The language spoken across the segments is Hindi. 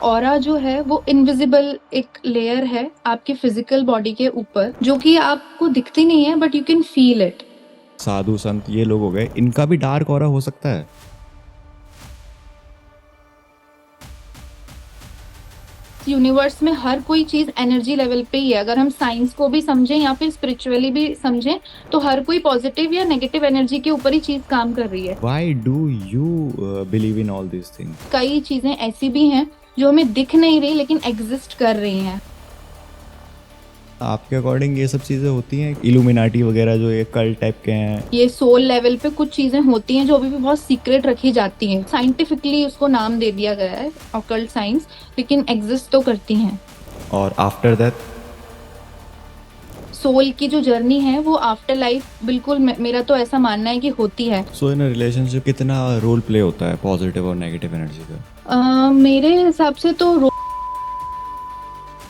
ऑरा जो है वो इनविजिबल एक लेयर है आपकी फिजिकल बॉडी के ऊपर, जो कि आपको दिखती नहीं है but you can feel it. साधु संत ये लोग हो गए, इनका भी डार्क ऑरा हो सकता है। यूनिवर्स में हर कोई चीज एनर्जी लेवल पे ही है। अगर हम साइंस को भी समझें या फिर स्पिरिचुअली भी समझें तो हर कोई पॉजिटिव या नेगेटिव एनर्जी के ऊपर ही चीज काम कर रही है। Why do you believe in all this things? कई चीजें ऐसी भी हैं जो हमें दिख नहीं रही लेकिन एग्जिस्ट कर रही हैं। आपके अकॉर्डिंग ये सब चीजें होती हैं, इल्यूमिनाटी वगैरह जो ये कल्ट टाइप के हैं? ये सोल लेवल पे कुछ चीजें होती हैं जो अभी भी बहुत सीक्रेट रखी जाती हैं। साइंटिफिकली उसको नाम दे दिया गया है ऑकल्ट साइंस, लेकिन एग्जिस्ट तो करती हैं। और आफ्टर दैट सोल की जो जर्नी है वो आफ्टर लाइफ बिल्कुल मेरा तो ऐसा मानना है कि होती है। सो इन रिलेशनशिप कितना रोल प्ले होता है पॉजिटिव और नेगेटिव एनर्जी का? मेरे हिसाब से तो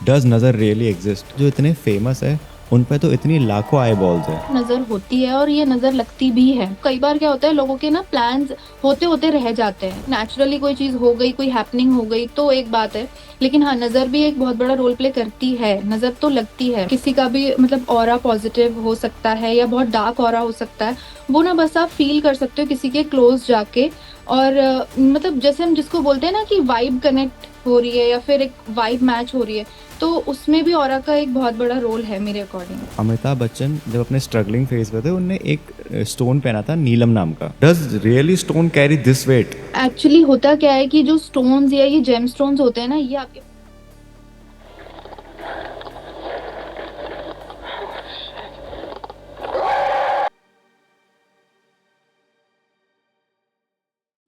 डज नजर रियली एग्जिस्ट? जो इतने फेमस है उन पे तो इतनी लाखों आई बॉल्स है। नजर होती है और ये नजर लगती भी है। कई बार क्या होता है, लोगों के ना प्लान्स होते होते रह जाते हैं। नेचुरली कोई चीज हो गई, कोई हैपनिंग हो गई तो एक बात है, लेकिन हाँ, नजर भी एक बहुत बड़ा रोल प्ले करती है। नजर तो लगती है। किसी का भी मतलब ऑरा पॉजिटिव हो सकता है या बहुत डार्क ऑरा हो सकता है। वो ना बस आप फील कर सकते हो किसी के क्लोज जाके। और मतलब जैसे हम जिसको बोलते हैं ना कि वाइब कनेक्ट हो रही है या फिर एक वाइब मैच हो रही है, तो उसमें भी ऑरा का एक बहुत बड़ा रोल है मेरे अकॉर्डिंग। अमिताभ बच्चन जब अपने स्ट्रगलिंग फेज पे थे, उनने एक स्टोन पहना था नीलम नाम का। Does really stone carry this weight? Actually होता क्या है कि जो स्टोन्स या ये जेम स्टोन्स होते हैं ना, ये आपके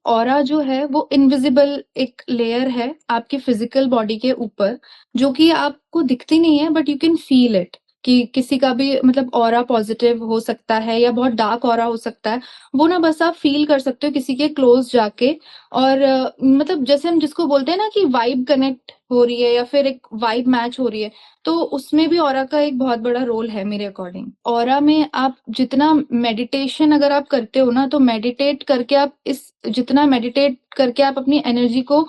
ऑरा जो है वो इनविजिबल एक लेयर है आपकी फिजिकल बॉडी के ऊपर, जो कि आपको दिखती नहीं है but you can feel it. कि किसी का भी मतलब ऑरा पॉजिटिव हो सकता है या बहुत डार्क ऑरा हो सकता है। वो ना बस आप फील कर सकते हो किसी के क्लोज जाके। और मतलब जैसे हम जिसको बोलते हैं ना कि वाइब कनेक्ट हो रही है या फिर एक वाइब मैच हो रही है, तो उसमें भी ऑरा का एक बहुत बड़ा रोल है मेरे अकॉर्डिंग। ऑरा में आप जितना मेडिटेशन अगर आप करते हो ना, तो मेडिटेट करके आप जितना मेडिटेट करके आप अपनी एनर्जी को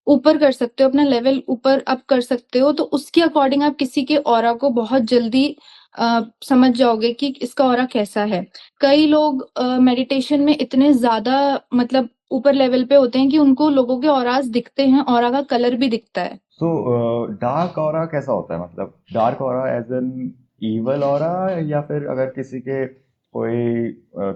ऊपर कर सकते हो, अपना लेवल ऊपर अप कर सकते हो, तो उसके अकॉर्डिंग आप किसी के ऑरा को बहुत जल्दी समझ जाओगे कि इसका ऑरा कैसा है। कई लोग मेडिटेशन में इतने ज़्यादा मतलब ऊपर लेवल पे होते हैं कि उनको लोगों के ऑरास दिखते हैं, ऑरा का कलर भी दिखता है। सो डार्क ऑरा कैसा होता है? मतलब dark aura as an evil aura, या फिर अगर किसी के कोई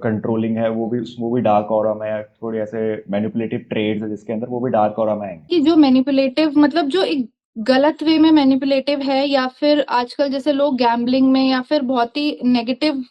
कंट्रोलिंग है वो भी डार्क ऑरा में, या थोड़ी ऐसे मैनिपुलेटिव ट्रेड्स है जिसके अंदर, वो भी डार्क ऑरा में आएंगे? कि जो मैनिपुलेटिव मतलब जो एक गलत वे में मैनिपुलेटिव है, या फिर आजकल जैसे लोग गैम्बलिंग में या फिर बहुत ही नेगेटिव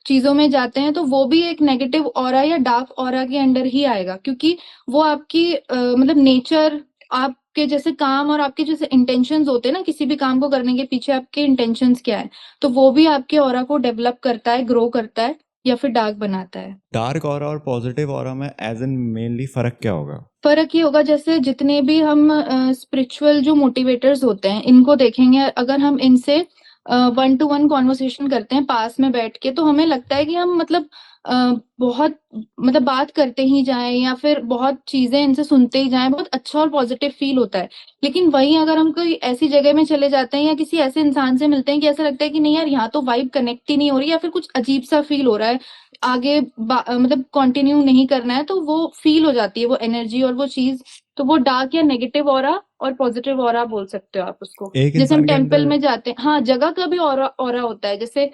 चीजों में जाते हैं, तो वो भी एक नेगेटिव ऑरा या डार्क ऑरा के अंडर ही आएगा। क्योंकि वो आपकी मतलब नेचर, आपके जैसे काम और आपके जैसे इंटेंशंस होते हैं ना, किसी भी काम को करने के पीछे आपके इंटेंशंस क्या है, तो वो भी आपके ऑरा को डेवलप करता है, ग्रो करता है या फिर डार्क बनाता है। डार्क ऑरा और पॉजिटिव ऑरा में एज एन मेनली फर्क क्या होगा? फ़र्क ये होगा, जैसे जितने भी हम स्पिरिचुअल जो मोटिवेटर्स होते हैं, इनको देखेंगे, अगर हम इनसे वन टू वन कन्वर्सेशन करते हैं पास में बैठ के, तो हमें लगता है कि हम मतलब बहुत मतलब बात करते ही जाएँ या फिर बहुत चीज़ें इनसे सुनते ही जाएँ, बहुत अच्छा और पॉज़िटिव फ़ील होता है। लेकिन वहीं अगर हम कोई ऐसी जगह में चले जाते हैं या किसी ऐसे इंसान से मिलते हैं कि ऐसा लगता है कि नहीं यार, यहाँ तो वाइब कनेक्ट ही नहीं हो रही या फिर कुछ अजीब-सा फ़ील हो रहा है, आगे मतलब कंटिन्यू नहीं करना है, तो वो फ़ील हो जाती है वो एनर्जी और वो चीज़। तो वो डार्क या नेगेटिव ऑरा और पॉज़िटिव ऑरा बोल सकते हो आप उसको। एक जैसे हम इंसान के टेम्पल अंदर में जाते हैं, हाँ, जगह का भी ऑरा ऑरा होता है। जैसे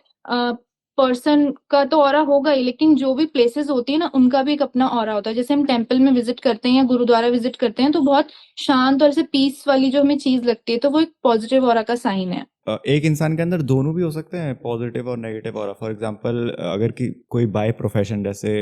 पर्सन का तो ऑरा होगा ही, लेकिन जो भी प्लेसेस होती है ना, उनका भी एक अपना ऑरा होता है। जैसे हम टेम्पल में विज़िट करते हैं या गुरुद्वारा विज़िट करते हैं, तो बहुत शांत और ऐसे पीस वाली जो हमें चीज़ लगती है, तो वो एक पॉज़िटिव ऑरा का साइन है। एक इंसान के अंदर दोनों भी हो सकते हैं, पॉजिटिव और नेगेटिव ऑरा। फॉर एग्जांपल अगर कि कोई बाय प्रोफेशन, जैसे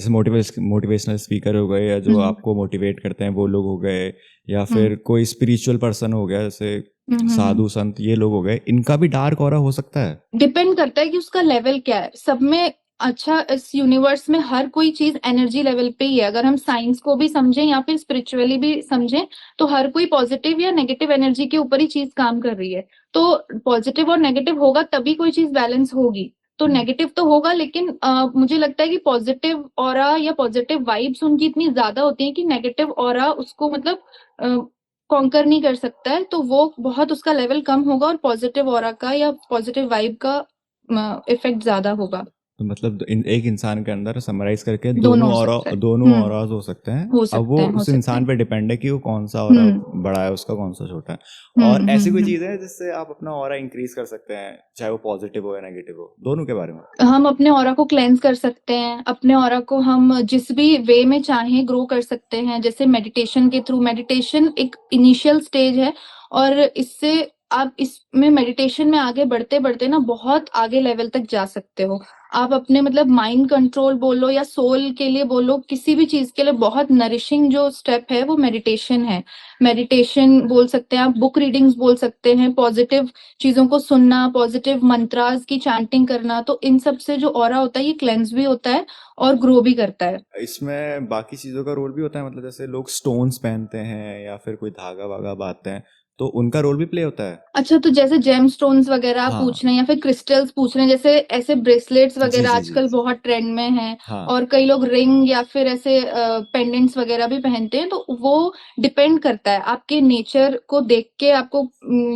मोटिवेशनल स्पीकर हो गए, या जो हुँ, आपको मोटिवेट करते हैं वो लोग हो गए, या हुँ, फिर कोई स्पिरिचुअल पर्सन हो गया, जैसे हुँ, हुँ, हुँ। साधु संत ये लोग हो गए, इनका भी डार्क ऑरा हो सकता है? डिपेंड करता है कि उसका लेवल क्या है। सब में अच्छा, इस यूनिवर्स में हर कोई चीज़ एनर्जी लेवल पे ही है। अगर हम साइंस को भी समझें या फिर स्पिरिचुअली भी समझें, तो हर कोई पॉजिटिव या नेगेटिव एनर्जी के ऊपर ही चीज़ काम कर रही है। तो पॉजिटिव और नेगेटिव होगा तभी कोई चीज़ बैलेंस होगी। तो नेगेटिव तो होगा, लेकिन मुझे लगता है कि पॉजिटिव ऑरा या पॉजिटिव वाइब्स उनकी इतनी ज़्यादा होती हैं कि नेगेटिव ऑरा उसको मतलब अ, कॉन्कर नहीं कर सकता है, तो वो बहुत उसका लेवल कम होगा और पॉजिटिव ऑरा का या पॉजिटिव वाइब का इफेक्ट ज्यादा होगा। तो मतलब एक इंसान के अंदर समराइज करके दोनों हो सकता है। दोनों ऑराज हो सकते हैं। हो अब सकते वो हैं, हो उस सकते इंसान हैं। पे डिपेंड है कि वो कौन सा ऑरा हम्म बड़ा है, उसका कौन सा छोटा है। और हम्म ऐसी कोई हम्म चीज़ है जिससे आप अपना ऑरा इंक्रीज कर सकते हैं, चाहे वो पॉजिटिव हो या नेगेटिव हो, दोनों के बारे में? हम अपने ऑरा को क्लेंज कर सकते हैं, अपने ऑरा को हम जिस भी वे में चाहें ग्रो कर सकते हैं, जैसे मेडिटेशन के थ्रू। मेडिटेशन एक इनिशियल स्टेज है और इससे आप इसमें मेडिटेशन में आगे बढ़ते बढ़ते ना बहुत आगे लेवल तक जा सकते हो। आप अपने मतलब माइंड कंट्रोल बोलो या सोल के लिए बोलो, किसी भी चीज के लिए बहुत नरिशिंग जो स्टेप है वो मेडिटेशन है। मेडिटेशन बोल सकते हैं आप, बुक रीडिंग्स बोल सकते हैं, पॉजिटिव चीजों को सुनना, पॉजिटिव मंत्रास की चैंटिंग करना, तो इन सब से जो ऑरा होता है ये क्लेंस भी होता है और ग्रो भी करता है। इसमें बाकी चीज़ों का रोल भी होता है, मतलब जैसे लोग स्टोन्स पहनते हैं या फिर कोई धागा वागा बांधते हैं, तो उनका रोल भी प्ले होता है? अच्छा, तो जैसे जेम स्टोन्स वगैरह आप हाँ। पूछ रहे हैं या फिर क्रिस्टल्स पूछ रहे हैं, जैसे ऐसे ब्रेसलेट्स जी वगैरह जी जी। आजकल बहुत ट्रेंड में हैं हाँ। और कई लोग रिंग या फिर ऐसे पेंडेंट्स वगैरह भी पहनते हैं, तो वो डिपेंड करता है आपके नेचर को देख के आपको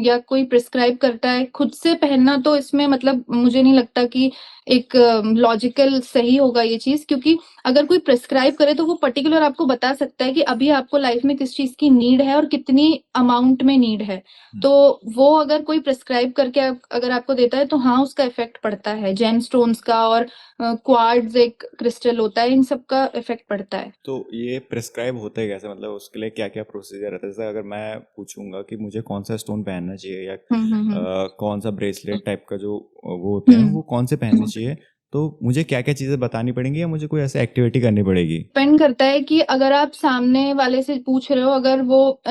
या कोई प्रिस्क्राइब करता है खुद से पहनना, तो इसमें मतलब मुझे नहीं लगता कि एक लॉजिकल सही होगा ये चीज, क्योंकि अगर कोई प्रिस्क्राइब करे तो वो पर्टिकुलर आपको बता सकता है कि अभी आपको लाइफ में किस चीज की नीड है और कितनी अमाउंट में नीड है। तो वो अगर कोई प्रिस्क्राइब करके अगर आपको देता है तो हाँ उसका इफेक्ट पड़ता है, जेम स्टोन्स का और क्वार्ट्ज एक क्रिस्टल होता है, इन सब का इफेक्ट पड़ता है। तो ये प्रिस्क्राइब होता है कैसे, मतलब उसके लिए क्या क्या प्रोसीजर रहता है? जैसे अगर मैं पूछूंगा कि मुझे कौन सा स्टोन पहनना चाहिए या हम्म। कौन सा ब्रेसलेट टाइप का जो वो होते हैं वो कौन से पहनने हम्म। चाहिए, तो मुझे क्या क्या चीज़ें बतानी पड़ेंगी या मुझे कोई ऐसी एक्टिविटी करनी पड़ेगी? डिपेंड करता है कि अगर आप सामने वाले से पूछ रहे हो, अगर वो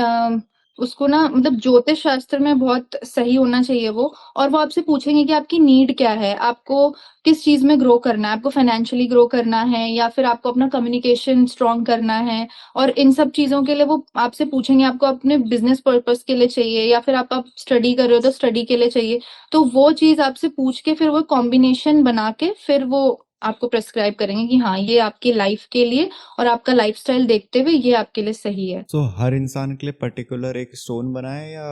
उसको ना मतलब ज्योतिष शास्त्र में बहुत सही होना चाहिए वो, और वो आपसे पूछेंगे कि आपकी नीड क्या है, आपको किस चीज में ग्रो करना है, आपको फाइनेंशियली ग्रो करना है या फिर आपको अपना कम्युनिकेशन स्ट्रॉन्ग करना है। और इन सब चीजों के लिए वो आपसे पूछेंगे आपको अपने बिजनेस पर्पस के लिए चाहिए या फिर आप स्टडी कर रहे हो तो स्टडी के लिए चाहिए। तो वो चीज आपसे पूछ के फिर वो कॉम्बिनेशन बना के फिर वो आपको प्रेस्क्राइब करेंगे कि हाँ ये आपकी लाइफ के लिए और आपका लाइफस्टाइल देखते हुए ये आपके लिए सही है। तो हर इंसान के लिए पर्टिकुलर एक स्टोन बना है या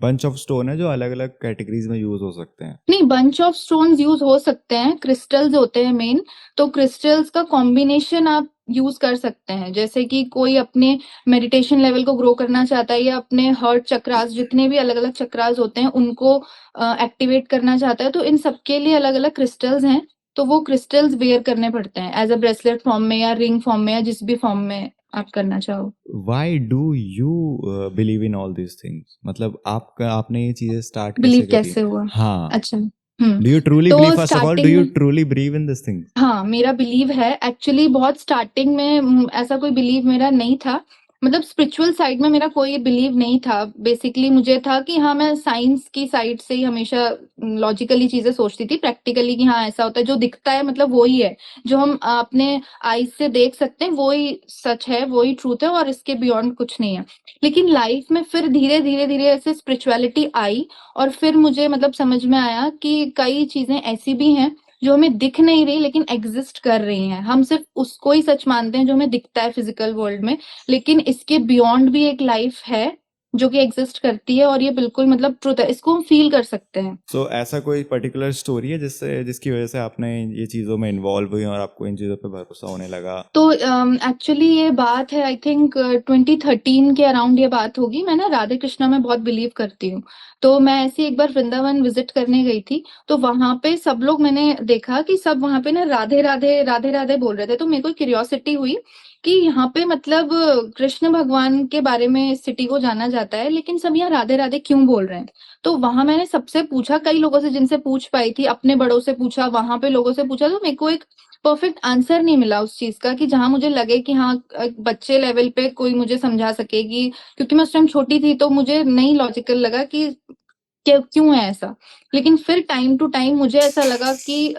बंच ऑफ स्टोन है जो अलग अलग कैटेगरीज में यूज हो सकते हैं? नहीं, बंच ऑफ स्टोन्स यूज हो सकते हैं, क्रिस्टल्स होते हैं मेन। तो क्रिस्टल्स का कॉम्बिनेशन आप यूज कर सकते हैं, जैसे कि कोई अपने मेडिटेशन लेवल को ग्रो करना चाहता है या अपने हार्ट चक्रास, जितने भी अलग अलग चक्रास होते हैं उनको एक्टिवेट करना चाहता है, तो इन सबके लिए अलग अलग क्रिस्टल्स हैं। तो वो क्रिस्टल्स वेयर करने पड़ते हैं एज अ ब्रेसलेट फॉर्म में या रिंग फॉर्म में या जिस भी फॉर्म में आप करना चाहो। Why do you believe in all these things, मतलब आपने ये चीजें स्टार्ट कैसे बिलीव करी? कैसे हुआ? हाँ। अच्छा। डू यू ट्रूली तो believe, first of all do starting you में truly believe in this thing? हाँ, मेरा बिलीव है एक्चुअली। बहुत स्टार्टिंग में ऐसा कोई बिलीव मेरा नहीं था, मतलब स्पिरिचुअल साइड में मेरा कोई बिलीव नहीं था। बेसिकली मुझे था कि हाँ मैं साइंस की साइड से ही हमेशा लॉजिकली चीजें सोचती थी, प्रैक्टिकली कि हाँ ऐसा होता है, जो दिखता है मतलब वो ही है, जो हम अपने आईज से देख सकते हैं वो ही सच है, वो ही ट्रूथ है और इसके बियॉन्ड कुछ नहीं है। लेकिन लाइफ में फिर धीरे धीरे धीरे ऐसे स्पिरिचुअलिटी आई और फिर मुझे मतलब समझ में आया कि कई चीजें ऐसी भी हैं जो हमें दिख नहीं रही लेकिन एग्जिस्ट कर रही हैं। हम सिर्फ उसको ही सच मानते हैं जो हमें दिखता है फिजिकल वर्ल्ड में, लेकिन इसके बियॉन्ड भी एक लाइफ है जो कि एग्जिस्ट करती है और ये बिल्कुल मतलब ट्रुथ है, इसको हम फील कर सकते हैं। सो ऐसा कोई पर्टिकुलर स्टोरी है जिसकी वजह से आपने ये चीज़ों में इन्वॉल्व हुई और आपको इन चीज़ों पे भरोसा होने लगा? तो एक्चुअली ये बात है, आई थिंक 2013 के अराउंड ये बात होगी। मैं ना राधे कृष्णा में बहुत बिलीव करती हूँ, तो मैं ऐसे एक बार वृंदावन विजिट करने गई थी। तो वहां पे सब लोग, मैंने देखा कि सब वहां पे ना राधे राधे राधे राधे बोल रहे थे, तो मेरे को क्यूरियोसिटी हुई कि यहाँ पे मतलब कृष्ण भगवान के बारे में इस सिटी को जाना जाता है लेकिन सब यहाँ राधे राधे क्यों बोल रहे हैं। तो वहां मैंने सबसे पूछा, कई लोगों से जिनसे पूछ पाई थी, अपने बड़ों से पूछा, वहां पे लोगों से पूछा, तो मेरे को एक परफेक्ट आंसर नहीं मिला उस चीज का कि जहां मुझे लगे कि हाँ एक बच्चे लेवल पे कोई मुझे समझा सकेगी, क्योंकि मैं उस टाइम छोटी थी तो मुझे नहीं लॉजिकल लगा कि क्यों है ऐसा। लेकिन फिर टाइम टू टाइम मुझे ऐसा लगा कि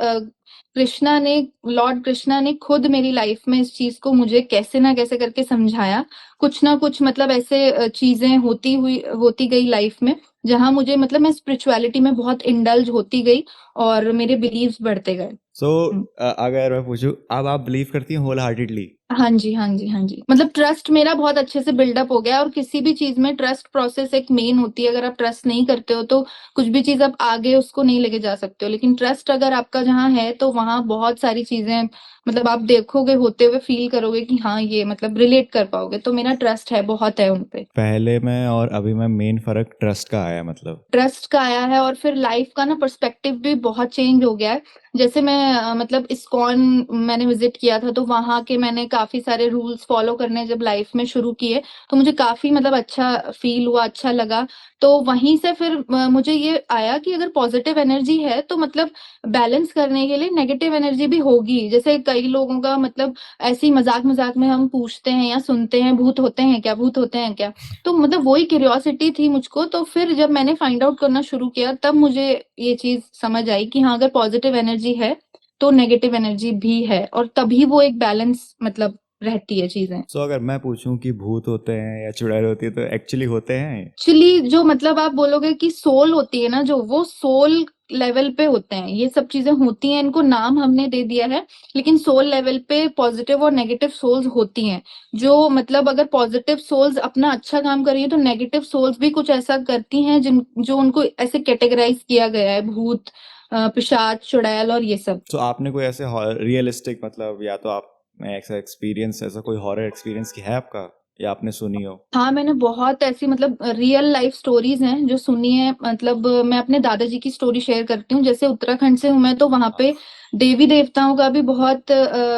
कृष्णा ने, लॉर्ड कृष्णा ने खुद मेरी लाइफ में इस चीज को मुझे कैसे ना कैसे करके समझाया। कुछ ना कुछ मतलब ऐसे चीजें होती गई लाइफ में जहां मुझे मतलब मैं स्पिरिचुअलिटी में बहुत इंडल्ज होती गई और मेरे बिलीव्स बढ़ते गए। सो अगर मैं पूछूं, अब आप बिलीव करती हैं होल हार्टेडली? हाँ जी, हाँ जी, हाँ जी। मतलब ट्रस्ट मेरा बहुत अच्छे से बिल्डअप हो गया और किसी भी चीज़ में ट्रस्ट प्रोसेस एक मेन होती है। अगर आप ट्रस्ट नहीं करते हो तो कुछ भी चीज़ आप आगे उसको नहीं लेके जा सकते हो। लेकिन ट्रस्ट अगर आपका जहाँ है तो वहाँ बहुत सारी चीज़ें मतलब आप देखोगे होते हुए फ़ील करोगे कि हाँ, ये मतलब रिलेट कर पाओगे। तो मेरा ट्रस्ट है, बहुत है उन पे। पहले में और अभी में मेन फ़र्क ट्रस्ट का आया मतलब। ट्रस्ट का आया है और फिर लाइफ का ना पर्सपेक्टिव भी बहुत चेंज हो गया है। जैसे मैं मतलब इस्कॉन मैंने विज़िट किया था तो वहाँ के मैंने काफ़ी सारे रूल्स फ़ॉलो करने जब लाइफ में शुरू किए, तो मुझे काफ़ी मतलब अच्छा फ़ील हुआ, अच्छा लगा। तो वहीं से फिर मुझे ये आया कि अगर पॉज़िटिव एनर्जी है तो मतलब बैलेंस करने के लिए नेगेटिव एनर्जी भी होगी। जैसे कई लोगों का मतलब ऐसे ही मज़ाक-मज़ाक में हम पूछते हैं या सुनते हैं, भूत होते हैं क्या? भूत होते हैं क्या? तो मतलब वही क्यूरियोसिटी थी मुझको, तो फिर जब मैंने फाइंड आउट करना शुरू किया, तब मुझे ये चीज़ समझ आई कि हाँ, अगर पॉज़िटिव एनर्जी है, तो नेगेटिव एनर्जी भी है और तभी वो एक बैलेंस मतलब रहती है चीज़ें। सो अगर मैं पूछूं कि भूत होते हैं या चुड़ैल होती है तो एक्चुअली होते हैं? एक्चुअली जो मतलब आप बोलोगे कि सोल होती है ना जो, वो सोल लेवल पे होते हैं। ये सब चीज़ें होती हैं, इनको नाम हमने दे दिया है, लेकिन सोल लेवल पे पॉज़िटिव और नेगेटिव सोल्स होती हैं। जो मतलब अगर पॉज़िटिव सोल्स अपना अच्छा काम कर रही है, तो नेगेटिव सोल्स भी कुछ ऐसा करती हैं जो उनको ऐसे कैटेगराइज़ किया गया है, भूत पिशाच, चुड़ैल और ये सब। तो आपने कोई ऐसे रियलिस्टिक मतलब या तो आप में ऐसा एक्सपीरियंस ऐसा कोई हॉरर एक्सपीरियंस की है आपका या आपने सुनी हो? हाँ, मैंने बहुत ऐसी मतलब रियल लाइफ़ स्टोरीज़ हैं जो सुनी है मतलब मैं अपने दादाजी की स्टोरी शेयर करती हूँ। जैसे उत्तराखंड से हूँ मैं तो वहाँ पे देवी-देवताओं का भी बहुत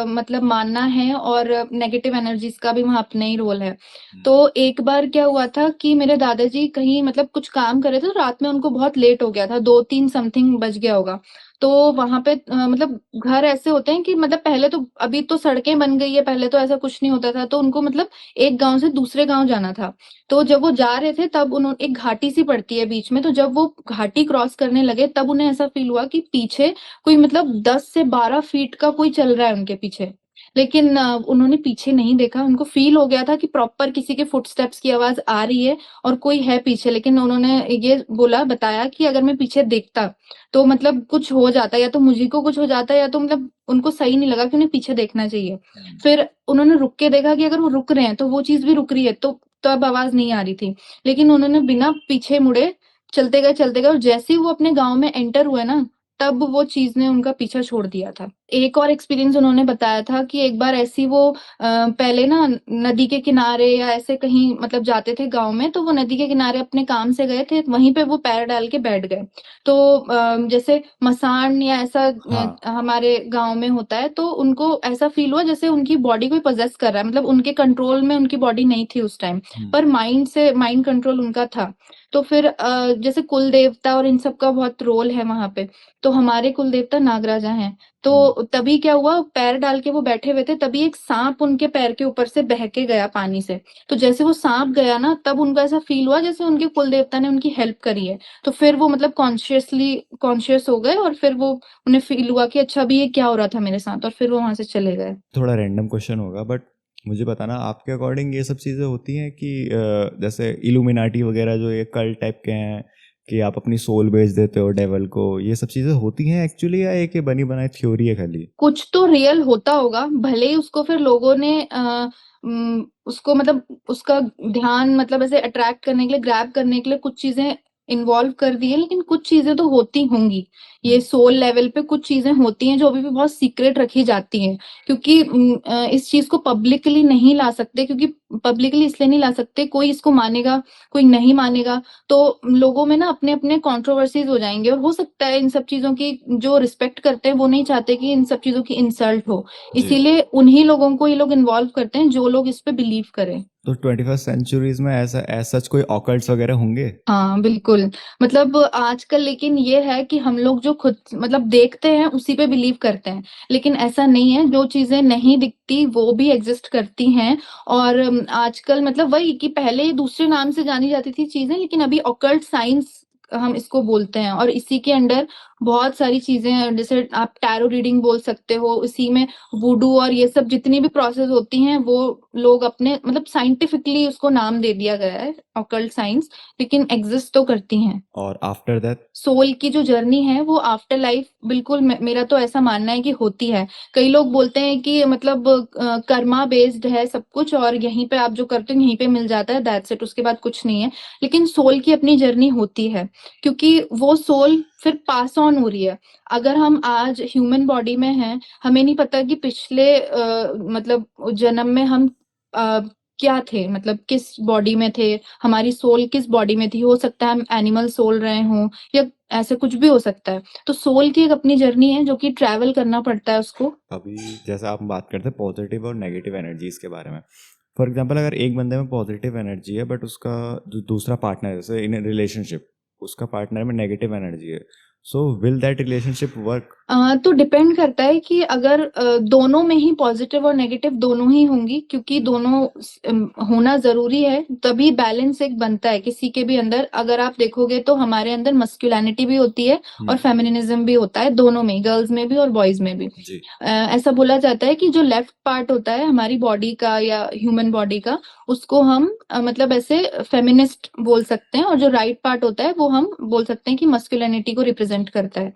मतलब मानना है और नेगेटिव एनर्जीज़ का भी वहाँ अपना ही रोल है। तो एक बार क्या हुआ था कि मेरे दादाजी कहीं मतलब कुछ काम कर रहे थे तो रात में उनको बहुत लेट हो गया था, 2-3 समथिंग बज गया होगा। तो वहाँ पे मतलब घर ऐसे होते हैं कि मतलब पहले तो अभी तो सड़कें बन गई है, पहले तो ऐसा कुछ नहीं होता था। तो उनको मतलब एक गाँव से दूसरे गाँव जाना था। तो जब वो जा रहे थे तब एक घाटी सी पड़ती है बीच में, तो जब वो घाटी क्रॉस करने लगे तब उन्हें ऐसा फ़ील हुआ कि पीछे कोई मतलब 10 से 12 फीट का कोई चल रहा है उनके पीछे। लेकिन उन्होंने पीछे नहीं देखा, उनको फ़ील हो गया था कि प्रॉपर किसी के फुटस्टेप्स की आवाज़ आ रही है और कोई है पीछे। लेकिन उन्होंने ये बताया कि अगर मैं पीछे देखता, तो मतलब कुछ हो जाता या तो मुझी को कुछ हो जाता या तो मतलब उनको सही नहीं लगा कि उन्हें पीछे देखना चाहिए। फिर उन्होंने रुक के देखा कि अगर वो रुक रहे हैं, तो वो चीज़ भी रुक रही है, तो तब आवाज़ नहीं आ रही थी। लेकिन उन्होंने बिना पीछे मुड़े चलते गए और जैसे ही वो अपने गाँव में एंटर हुए ना, तब वो चीज़ ने उनका पीछा छोड़ दिया था। एक और एक्सपीरियंस उन्होंने बताया था कि एक बार ऐसी वो पहले ना नदी के किनारे या ऐसे कहीं मतलब जाते थे गाँव में, तो वो नदी के किनारे अपने काम से गए थे, वहीं पे वो पैर डाल के बैठ गए। तो जैसे मसान या ऐसा हाँ। हमारे गाँव में होता है, तो उनको ऐसा फ़ील हुआ जैसे उनकी बॉडी कोई पॉसेस कर रहा है, मतलब उनके कंट्रोल में उनकी बॉडी नहीं थी उस टाइम, पर माइंड कंट्रोल उनका था। तो फिर जैसे कुल देवता और इन सब का बहुत रोल है वहाँ पे, तो हमारे कुल देवता नागराजा हैं। तो तभी क्या हुआ, पैर डाल के वो बैठे हुए थे, तभी एक साँप उनके पैर के ऊपर से बह के गया पानी से। तो जैसे वो साँप गया ना, तब उनको ऐसा फ़ील हुआ जैसे उनके कुल देवता ने उनकी हेल्प करी है। तो फिर वो मतलब कॉन्शियस हो गए और फिर वो उन्हें फ़ील हुआ कि अच्छा अभी ये क्या हो रहा था मेरे साथ और फिर वो वहाँ से चले गए। थोड़ा रैंडम क्वेश्चन होगा बट मुझे बताना आपके अकॉर्डिंग ये सब चीज़ें होती हैं कि जैसे इल्यूमिनाटी वगैरह जो ये कल्ट टाइप के हैं कि आप अपनी सोल बेच देते हो डेवल को, ये सब चीज़ें होती हैं एक्चुअली या एक ये बनी बनाई थ्योरी है खाली? कुछ तो रियल होता होगा, भले ही उसको फिर लोगों ने उसको मतलब उसका ध्यान मतलब ऐसे अट्रैक्ट करने के लिए, ग्रैब करने के लिए कुछ चीज़ें इन्वॉल्व कर दी है, लेकिन कुछ चीज़ें तो होती होंगी। ये सोल लेवल पे कुछ चीज़ें होती हैं जो अभी भी बहुत सीक्रेट रखी जाती हैं, क्योंकि इस चीज़ को पब्लिकली नहीं ला सकते क्योंकि पब्लिकली इसलिए नहीं ला सकते, कोई इसको मानेगा, कोई नहीं मानेगा, तो लोगों में ना अपने-अपने कंट्रोवर्सीज़ हो जाएँगे और हो सकता है इन सब चीज़ों की जो रिस्पेक्ट करते हैं, वो नहीं चाहते कि इन सब चीज़ों की इंसल्ट हो। जी। इसीलिए उन्हीं लोगों को ये लोग इन्वॉल्व करते हैं, जो लोग इस पे बिलीव करें। तो 21st सेंचुरीज में ऐसा एज सच कोई ऑकल्ट्स वगैरह होंगे? हाँ, बिल्कुल। मतलब आजकल लेकिन ये है कि हम लोग जो खुद मतलब देखते हैं, उसी पे बिलीव करते हैं। लेकिन ऐसा नहीं है, जो चीज़ें नहीं दिखती, वो भी एग्ज़िस्ट करती हैं और आजकल मतलब वही कि पहले दूसरे नाम से जानी जाती थी चीज़ें, लेकिन अभी ऑकल्ट साइंस हम इसको बोलते हैं और इसी के अंडर बहुत सारी चीज़ें हैं, जैसे आप टैरो रीडिंग बोल सकते हो, उसी में वुडू और ये सब जितनी भी प्रोसेस होती हैं, वो लोग अपने मतलब साइंटिफिकली उसको नाम दे दिया गया है ऑकल्ट साइंस, लेकिन एग्ज़िस्ट तो करती हैं। और आफ्टर दैट? सोल की जो जर्नी है वो आफ्टर लाइफ बिल्कुल मेरा तो ऐसा मानना है कि होती है। कई लोग बोलते हैं कि मतलब कर्मा बेस्ड है सब कुछ और यहीं पे आप जो करते हो यहीं पे मिल जाता है, दैट्स इट, उसके बाद कुछ नहीं है। लेकिन सोल की अपनी जर्नी होती है, क्योंकि वो सोल फिर पास ऑन हो रही है। अगर हम आज ह्यूमन बॉडी में हैं, हमें नहीं पता कि पिछले मतलब जन्म में हम अ, क्या थे, मतलब किस बॉडी में थे, हमारी सोल किस बॉडी में थी। हो सकता है हम एनिमल सोल रहे हों या ऐसे कुछ भी हो सकता है। तो सोल की एक अपनी जर्नी है जो कि ट्रैवल करना पड़ता है उसको। अभी जैसे आप बात करते हैं पॉजिटिव और नेगेटिव एनर्जीज के बारे में, फॉर एग्जांपल अगर एक बंदे में पॉजिटिव एनर्जी है बट उसका जो दूसरा पार्टनर है, जैसे इन रिलेशनशिप, उसका पार्टनर में नेगेटिव एनर्जी है, so will that relationship work? तो डिपेंड करता है कि अगर दोनों में ही पॉजिटिव और नेगेटिव दोनों ही होंगी, क्योंकि दोनों होना ज़रूरी है, तभी बैलेंस एक बनता है किसी के भी अंदर। अगर आप देखोगे तो हमारे अंदर मस्कुलिनिटी भी होती है और फेमिनिनिज्म भी होता है, दोनों में, गर्ल्स में भी और बॉयज़ में भी। जी। ऐसा बोला जाता है कि जो लेफ्ट पार्ट होता है हमारी बॉडी का या ह्यूमन बॉडी का, उसको हम मतलब ऐसे फेमिनिस्ट बोल सकते हैं, और जो राइट पार्ट होता है वो हम बोल सकते हैं कि मस्कुलिनिटी को रिप्रेज़ेंट करता है।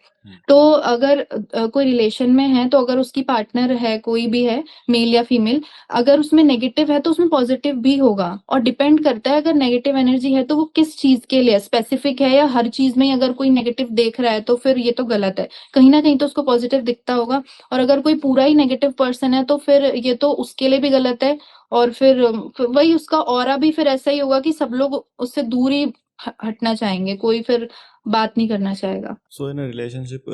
तो अगर कोई रिलेशन में है, तो अगर उसकी पार्टनर है, कोई भी है, मेल या फीमेल, अगर उसमें नेगेटिव है तो उसमें पॉजिटिव भी होगा, और डिपेंड करता है अगर नेगेटिव एनर्जी है तो वो किस चीज़ के लिए स्पेसिफिक है, या हर चीज़ में ही अगर कोई नेगेटिव देख रहा है तो फिर ये तो गलत है। कहीं न कहीं तो उसको पॉजिटिव दिखता होगा, और अगर कोई पूरा ही नेगेटिव पर्सन है तो फिर ये तो उसके लिए भी गलत है, और फिर वही उसका ऑरा भी फिर ऐसा ही होगा कि सब लोग उससे दूर ही हटना चाहेंगे, कोई फिर बात नहीं करना चाहेगा। सो इन रिलेशनशिप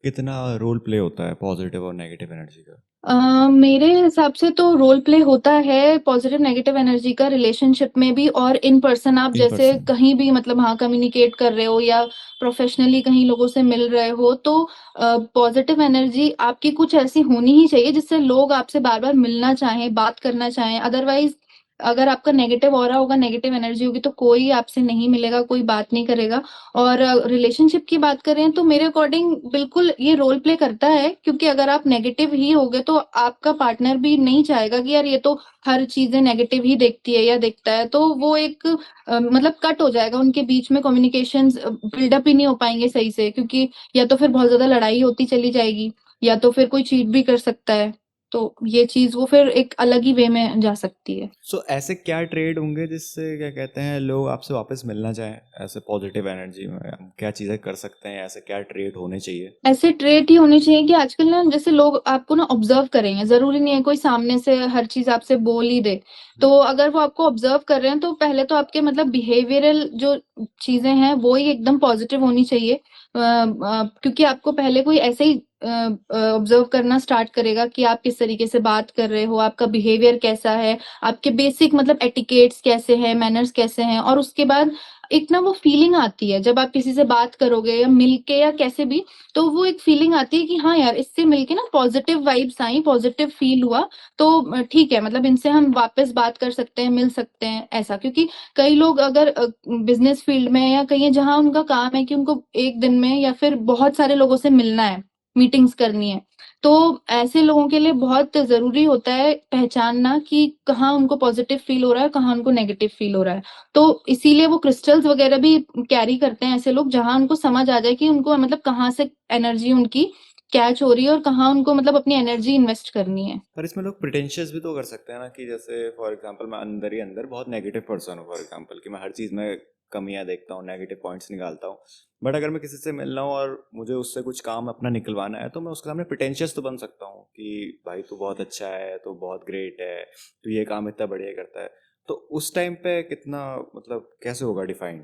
कितना रोल प्ले होता है पॉजिटिव और नेगेटिव एनर्जी का? मेरे हिसाब से तो रोल प्ले होता है पॉजिटिव नेगेटिव एनर्जी का रिलेशनशिप में भी, और इन पर्सन आप इन जैसे पर्सन। कहीं भी मतलब हाँ कम्युनिकेट कर रहे हो या प्रोफेशनली कहीं लोगों से मिल रहे हो, तो पॉजिटिव एनर्जी आपकी कुछ ऐसी होनी ही चाहिए जिससे लोग आपसे बार बार मिलना चाहें, बात करना चाहें। अदरवाइज अगर आपका नेगेटिव ऑरा होगा, नेगेटिव एनर्जी होगी, तो कोई आपसे नहीं मिलेगा, कोई बात नहीं करेगा। और रिलेशनशिप की बात करें तो मेरे अकॉर्डिंग बिल्कुल ये रोल प्ले करता है, क्योंकि अगर आप नेगेटिव ही होगे तो आपका पार्टनर भी नहीं चाहेगा कि यार ये तो हर चीज़ें नेगेटिव ही देखती है या देखता है, तो वो एक मतलब कट हो जाएगा उनके बीच में, कम्युनिकेशंस बिल्डअप ही नहीं हो पाएँगे सही से, क्योंकि या तो फिर बहुत ज़्यादा लड़ाई होती चली जाएगी, या तो फिर कोई चीट भी कर सकता है। तो ये चीज़ वो फिर एक अलग ही वे में जा सकती है। सो ऐसे क्या ट्रेड होंगे जिससे क्या कहते हैं लोग आपसे वापस मिलना चाहें, ऐसे पॉजिटिव एनर्जी में हम क्या चीज़ें कर सकते हैं, ऐसे क्या ट्रेड होने चाहिए? ऐसे ट्रेट ही होने चाहिए कि आजकल ना जैसे लोग आपको ना ऑब्जर्व करेंगे, ज़रूरी नहीं है कोई सामने से हर चीज़ आपसे बोल ही दे। तो अगर वो आपको ऑब्जर्व कर रहे हैं तो पहले तो आपके मतलब बिहेवियरल जो चीज़ें हैं वो ही एकदम पॉज़िटिव होनी चाहिए। क्योंकि आपको पहले कोई ऐसे ही ऑब्जर्व करना स्टार्ट करेगा कि आप किस तरीके से बात कर रहे हो, आपका बिहेवियर कैसा है, आपके बेसिक मतलब एटिकेट्स कैसे हैं, मैनर्स कैसे हैं, और उसके बाद एक ना वो फीलिंग आती है जब आप किसी से बात करोगे या मिलके या कैसे भी, तो वो एक फीलिंग आती है कि हाँ यार, इससे मिलके ना पॉजिटिव वाइब्स आई, पॉजिटिव फील हुआ, तो ठीक है, मतलब इनसे हम वापस बात कर सकते हैं, मिल सकते हैं, ऐसा। क्योंकि कई लोग अगर बिज़नेस फील्ड में या कहीं जहाँ उनका काम है कि उनको 1 दिन में या फिर बहुत सारे लोगों से मिलना है, मीटिंग्स करनी है, तो ऐसे लोगों के लिए बहुत ज़रूरी होता है पहचानना कि कहाँ उनको पॉजिटिव फील हो रहा है, कहाँ उनको नेगेटिव फील हो रहा है। तो इसीलिए वो क्रिस्टल्स वगैरह भी कैरी करते हैं ऐसे लोग, जहाँ उनको समझ आ जाए कि उनको मतलब कहाँ से एनर्जी उनकी कैच हो रही है और कहाँ उनको मतलब अपनी एनर्जी इन्वेस्ट करनी है। पर इसमें लोग प्रिटेंशियस भी तो कर सकते हैं ना, कि जैसे फॉर एग्जांपल मैं अंदर ही अंदर बहुत नेगेटिव पर्सन हूँ, फॉर एग्जांपल कि मैं हर चीज़ में कमियां देखता हूँ, नेगेटिव पॉइंट्स निकालता हूँ, बट अगर मैं किसी से मिल रहा हूँ और मुझे उससे कुछ काम अपना निकलवाना है तो मैं उसके सामने प्रिटेंशियस तो बन सकता हूँ कि भाई तू बहुत अच्छा है, तू बहुत ग्रेट है, तू ये काम इतना बढ़िया करता है। तो उस टाइम पे कितना मतलब कैसे होगा डिफाइन,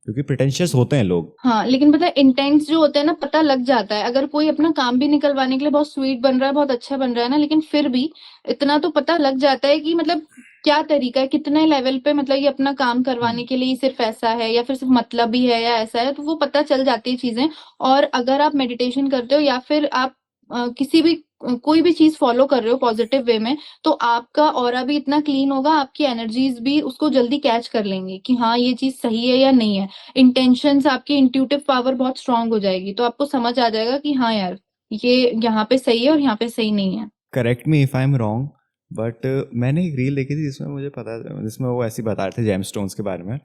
क्योंकि प्रिटेंशियस होते हैं लोग। हाँ, लेकिन पता है इंटेंस जो होते हैं ना, पता लग जाता है। अगर कोई अपना काम भी निकलवाने के लिए बहुत स्वीट बन रहा है, बहुत अच्छा बन रहा है ना, लेकिन फिर भी इतना तो पता लग जाता है कि मतलब क्या तरीका है, कितने लेवल पे मतलब ये अपना काम करवाने के लिए ही सिर्फ़ ऐसा है या फिर सिर्फ़ मतलबी है या ऐसा है, तो वो पता चल जाती है चीज़ें। और अगर आप मेडिटेशन करते हो या फिर आप किसी भी कोई भी चीज़ फ़ॉलो कर रहे हो पॉज़िटिव वे में, तो आपका ऑरा भी इतना क्लीन होगा, आपकी एनर्जीज़ भी उसको जल्दी कैच कर लेंगी कि हाँ, ये चीज़ सही है या नहीं है। इंटेंशंस आपकी इंट्यूटिव पावर बहुत स्ट्रॉन्ग हो जाएगी, तो आपको समझ आ जाएगा कि हाँ यार, ये यहाँ पे सही है और यहाँ पे सही नहीं है। Correct me if I am wrong, but मैंने एक रील देखी थी जिसमें मुझे पता, जिसमें वो ऐसे ही बता रहे थे जेमस्टोन्स के बारे में।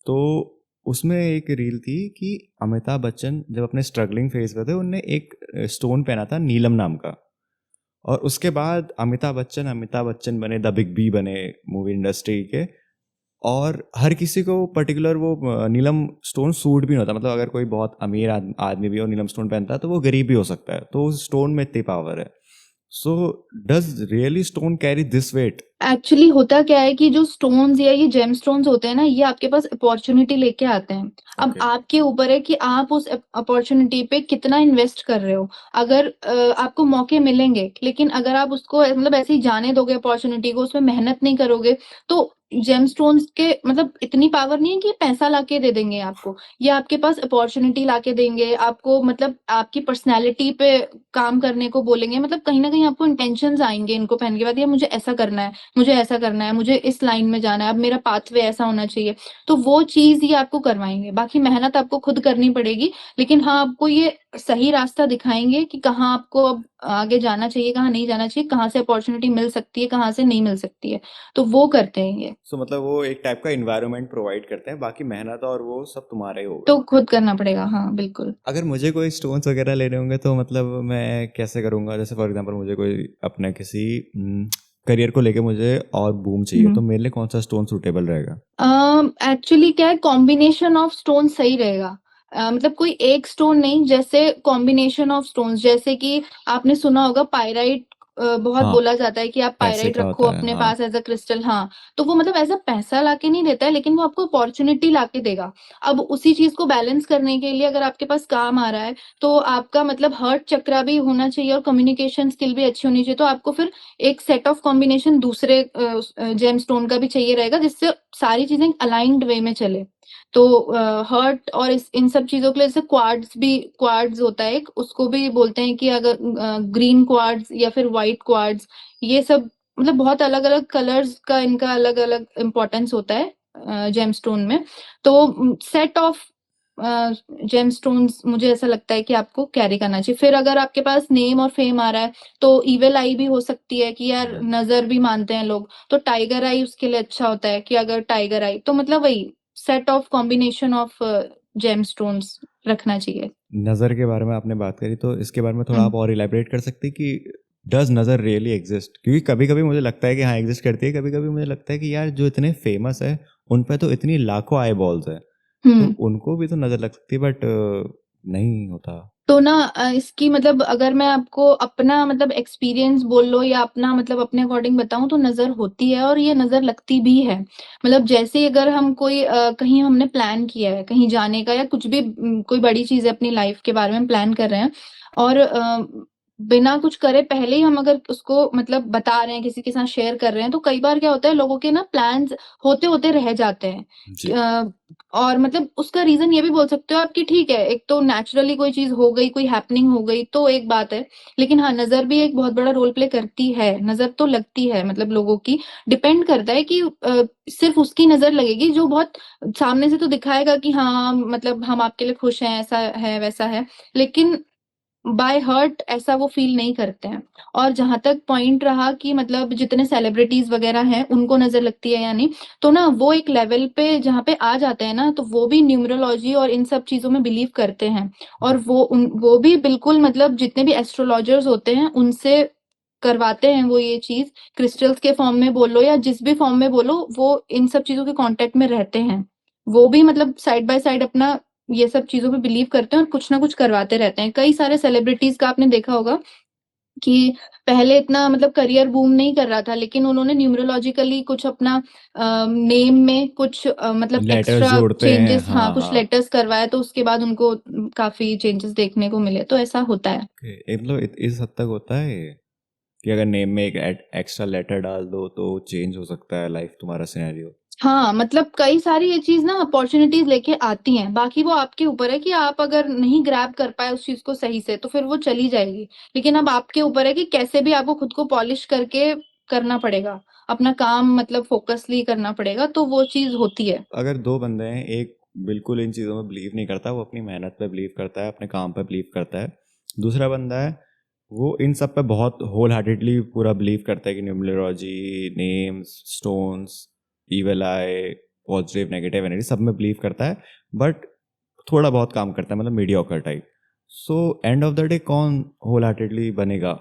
तो उसमें एक रील थी कि अमिताभ बच्चन जब अपने स्ट्रगलिंग फेज पे थे, उनने एक स्टोन पहना था नीलम नाम का। और उसके बाद अमिताभ बच्चन बने, द बिग बी बने मूवी इंडस्ट्री के। और हर किसी को पर्टिकुलर वो नीलम स्टोन सूट भी नहीं होता। मतलब अगर कोई बहुत अमीर आदमी भी हो नीलम स्टोन पहनता है तो वो गरीब भी हो सकता है, तो उस स्टोन में इतनी पावर है। So does really stone carry this weight? Actually होता क्या है कि जो स्टोन्स या ये जेमस्टोन्स होते हैं ना, ये आपके पास अपॉर्च्युनिटी लेके आते हैं। अब ओके। आपके ऊपर है कि आप उस अपॉर्च्युनिटी पे कितना इन्वेस्ट कर रहे हो। अगर आपको मौके मिलेंगे, लेकिन अगर आप उसको मतलब ऐसे ही जाने दोगे अपॉर्च्युनिटी को, उसमें मेहनत नहीं करोगे, तो जेमस्टोन्स के मतलब इतनी पावर नहीं है कि पैसा लाके दे देंगे आपको। ये आपके पास अपॉर्च्युनिटी लाके देंगे, आपको मतलब आपकी पर्सनैलिटी पे काम करने को बोलेंगे। मतलब कहीं न कहीं आपको इंटेंशंस आएँगे इनको पहनने के बाद, या मुझे ऐसा करना है। मुझे ऐसा करना है, मुझे इस लाइन में जाना है, अब मेरा पाथवे ऐसा होना चाहिए। तो वो चीज़ ये आपको करवाएँगे, बाकी मेहनत आपको खुद करनी पड़ेगी। लेकिन हाँ, आपको ये सही रास्ता दिखाएँगे कि कहाँ आपको अब आगे जाना चाहिए, कहाँ नहीं जाना चाहिए, कहाँ से अपॉर्च्युनिटी मिल सकती है, कहाँ से नहीं मिल सकती है। तो वो करते हैं ये, सो मतलब वो एक टाइप का इन्वायरमेंट प्रोवाइड करते हैं, बाकी मेहनत और वो सब तुम्हारा ही होगा। तो खुद करना पड़ेगा। हाँ, बिल्कुल। अगर मुझे कोई स्टोन्स वगैरह लेने होंगे तो मतलब मैं कैसे करूँगा? जैसे फॉर एग्जांपल मुझे कोई अपने किसी करियर को लेके मुझे और बूम चाहिए, हुँ। तो मेरे लिए कौन सा स्टोन सूटेबल रहेगा? एक्चुअली क्या है, कॉम्बिनेशन ऑफ स्टोन सही रहेगा। मतलब कोई एक स्टोन नहीं, जैसे कॉम्बिनेशन ऑफ स्टोन्स, जैसे कि आपने सुना होगा पाइराइट, बहुत हाँ, बोला जाता है कि आप पैसे पाइराइट का रखो होता है, अपने हाँ। पास एज़ अ क्रिस्टल। हाँ, तो वो मतलब ऐसा पैसा लाके नहीं देता है, लेकिन वो आपको अपॉर्च्युनिटी लाके देगा। अब उसी चीज़ को बैलेंस करने के लिए अगर आपके पास काम आ रहा है, तो आपका मतलब हर्ट चक्रा भी होना चाहिए और कम्युनिकेशन स्किल भी अच्छी होनी चाहिए। तो आपको फिर एक सेट ऑफ कॉम्बिनेशन दूसरे जेमस्टोन का भी चाहिए रहेगा, जिससे सारी चीज़ें अलाइन्ड वे में चले। तो हर्ट और इस इन सब चीज़ों के लिए जैसे क्वार्ट्ज़ होता है एक, उसको भी बोलते हैं कि अगर ग्रीन क्वार्ट्ज़ या फिर व्हाइट क्वार्ट्ज़, ये सब मतलब बहुत अलग-अलग कलर्स का इनका अलग-अलग इम्पोर्टेंस होता है जेमस्टोन में। तो सेट ऑफ अ, जेमस्टोन्स मुझे ऐसा लगता है कि आपको कैरी करना चाहिए। फिर अगर आपके पास नेम और फेम आ रहा है, तो इविल आई भी हो सकती है कि यार हम्म। नज़र भी मानते हैं लोग, तो टाइगर आई उसके लिए अच्छा होता है कि अगर टाइगर आई, तो मतलब वही set of combination of gemstones रखना चाहिए। नज़र के बारे में आपने बात करी, तो इसके बारे में थोड़ा हुँ। आप और इलैबोरेट कर सकते हैं कि डज़ नज़र रियली एग्ज़िस्ट? क्योंकि कभी-कभी मुझे लगता है कि हाँ, एग्ज़िस्ट करती है, कभी-कभी मुझे लगता है कि यार जो इतने फ़ेमस है, उन पे तो इतनी लाखों आईबॉल्स हैं, तो हुँ। उनको भी तो नज़र लग सकती है, बट नहीं होता। तो ना इसकी मतलब अगर मैं आपको अपना मतलब एक्सपीरियंस बोल लो या अपना मतलब अपने अकॉर्डिंग बताऊँ, तो नज़र होती है और ये नज़र लगती भी है। मतलब जैसे ही अगर हम कोई कहीं हमने प्लान किया है कहीं जाने का, या कुछ भी कोई बड़ी चीज़ है अपनी लाइफ़ के बारे में प्लान कर रहे हैं, और बिना कुछ करे पहले ही हम अगर उसको मतलब बता रहे हैं, किसी के साथ शेयर कर रहे हैं, तो कई बार क्या होता है, लोगों के ना प्लान्स होते-होते रह जाते हैं। जी। और मतलब उसका रीज़न ये भी बोल सकते हो आप कि ठीक है, एक तो नेचुरली कोई चीज़ हो गई, कोई हैपनिंग हो गई तो एक बात है। लेकिन हाँ, नज़र भी एक बहुत बड़ा रोल प्ले करती है। नज़र तो लगती है मतलब लोगों की, डिपेंड करता है कि सिर्फ़ उसकी नज़र लगेगी जो बहुत सामने से तो दिखाएगा कि हाँ, मतलब हम आपके लिए खुश हैं, ऐसा है, वैसा है। लेकिन बाय हर्ट ऐसा वो फ़ील नहीं करते हैं। और जहाँ तक पॉइंट रहा कि मतलब जितने सेलिब्रिटीज़ वग़ैरह हैं, उनको नज़र लगती है या नहीं, तो ना वो एक लेवल पे जहाँ पे आ जाते हैं ना, तो वो भी न्यूमरोलॉजी और इन सब चीज़ों में बिलीव करते हैं। और वो भी बिल्कुल मतलब जितने भी एस्ट्रोलॉजर्स होते हैं, उनसे करवाते हैं वो ये चीज़, क्रिस्टल्स के फ़ॉर्म में बोलो या जिस भी फ़ॉर्म में बोलो, वो इन सब चीज़ों के कॉन्टैक्ट में रहते हैं। वो भी मतलब साइड बाय साइड अपना ये सब चीज़ों पे बिलीव करते हैं और कुछ ना कुछ करवाते रहते हैं। कई सारे सेलिब्रिटीज़ का आपने देखा होगा कि पहले इतना मतलब करियर बूम नहीं कर रहा था, लेकिन उन्होंने न्यूमरोलॉजिकली कुछ अपना नेम में कुछ मतलब लेटर्स एक्स्ट्रा जोड़ते हैं, चेंजेस, हाँ, हाँ, कुछ हाँ। लेटर्स करवाए, तो उसके बाद उनको काफ़ी चेंजेस देखने को मिले, तो ऐसा होता है। ओके, मतलब इस हद तक होता है ये? कि अगर नेम में एक एक्स्ट्रा लेटर डाल दो तो चेंज हो सकता है लाइफ तुम्हारा सिनेरियो? हाँ, मतलब कई सारी ये चीज़ ना अपॉर्च्युनिटीज़ लेके आती हैं, बाकी वो आपके ऊपर है कि आप अगर नहीं ग्रैब कर पाए उस चीज़ को सही से, तो फिर वो चली जाएगी। लेकिन अब आपके ऊपर है कि कैसे भी आपको खुद को पॉलिश करके करना पड़ेगा, अपना काम मतलब फ़ोकसली करना पड़ेगा, तो वो चीज़ होती है। अगर दो बंदे हैं, एक बिल्कुल इन चीज़ों में बिलीव नहीं करता, वो अपनी मेहनत पे बिलीव करता है, अपने काम पे बिलीव करता है। दूसरा बंदा है, वो इन सब पे बहुत होल हार्टेडली पूरा बिलीव करता है कि न्यूमरोलॉजी, नेम्स, स्टोन्स, इविल आई, पॉजिटिव नेगेटिव एनर्जी सब में बिलीव करता है, बट थोड़ा बहुत काम करता है, मतलब mediocre type. So end of the day कौन होल हार्टेडली बनेगा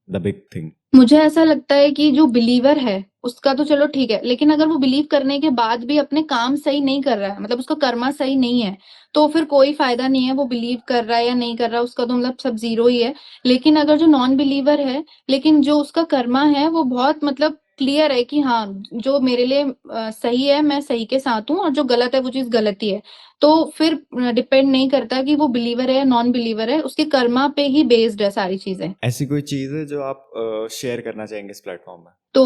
द बिग थिंग? मुझे ऐसा लगता है कि जो बिलीवर है, उसका तो चलो ठीक है, लेकिन अगर वो बिलीव करने के बाद भी अपने काम सही नहीं कर रहा है, मतलब उसका कर्मा सही नहीं है, तो फिर कोई फ़ायदा नहीं है, वो बिलीव कर रहा है या नहीं कर रहा है, उसका तो मतलब सब ज़ीरो ही है। लेकिन अगर जो नॉन बिलीवर है, लेकिन जो उसका कर्मा है, वो बहुत मतलब क्लियर है कि हाँ, जो मेरे लिए सही है, मैं सही के साथ हूँ और जो गलत है, वो चीज़ गलत ही है। तो फिर डिपेंड नहीं करता कि वो बिलीवर है या नॉन बिलीवर है, उसके कर्मा पे ही बेस्ड है सारी चीज़ें। ऐसी कोई चीज़ है जो आप शेयर करना चाहेंगे इस प्लेटफॉर्म में? तो